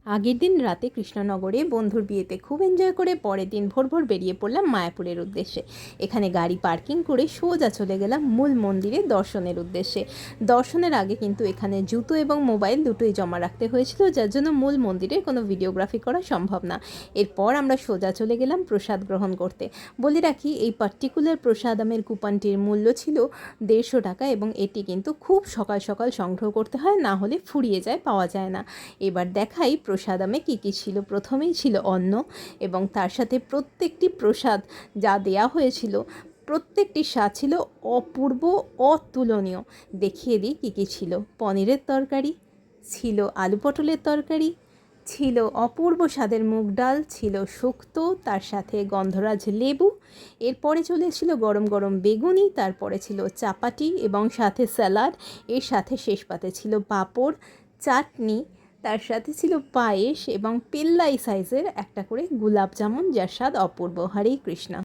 আগের দিন রাতে কৃষ্ণনগরে বন্ধুর বিয়েতে খুব এনজয় করে পরের দিন ভোর ভোর বেরিয়ে পড়লাম মায়াপুরের উদ্দেশ্যে। এখানে গাড়ি পার্কিং করে সোজা চলে গেলাম মূল মন্দিরে দর্শনের উদ্দেশ্যে। দর্শনের আগে কিন্তু এখানে জুতো এবং মোবাইল দুটোই জমা রাখতে হয়েছিল, যার জন্য মূল মন্দিরের কোনো ভিডিওগ্রাফি করা সম্ভব না। এরপর আমরা সোজা চলে গেলাম প্রসাদ গ্রহণ করতে। বলে রাখি, এই পার্টিকুলার প্রসাদামের কুপনটির মূল্য ছিল 150 টাকা এবং এটি কিন্তু খুব সকাল সকাল সংগ্রহ করতে হয়, না হলে ফুরিয়ে যায়, পাওয়া যায় না। এবার দেখাই প্রসাদামে কী কী ছিল। প্রথমেই ছিল অন্ন এবং তার সাথে প্রত্যেকটি প্রসাদ যা দেয়া হয়েছিল প্রত্যেকটি স্বাদ ছিল অপূর্ব, অতুলনীয়। দেখিয়ে দিই কী কী ছিল। পনিরের তরকারি ছিল, আলু পটলের তরকারি ছিল, অপূর্ব স্বাদের মুগ ডাল ছিল, শুক্তো, তার সাথে গন্ধরাজ লেবু। এরপরে চলে ছিল গরম গরম বেগুনি, তারপরে ছিল চাপাটি এবং সাথে স্যালাড। এর সাথে শেষ পাতে ছিল পাঁপড়, চাটনি, তার সাথে ছিল পায়েস এবং পেল্লাই সাইজের একটা করে গোলাপ জামুন, যার স্বাদ অপূর্ব। হরে কৃষ্ণা।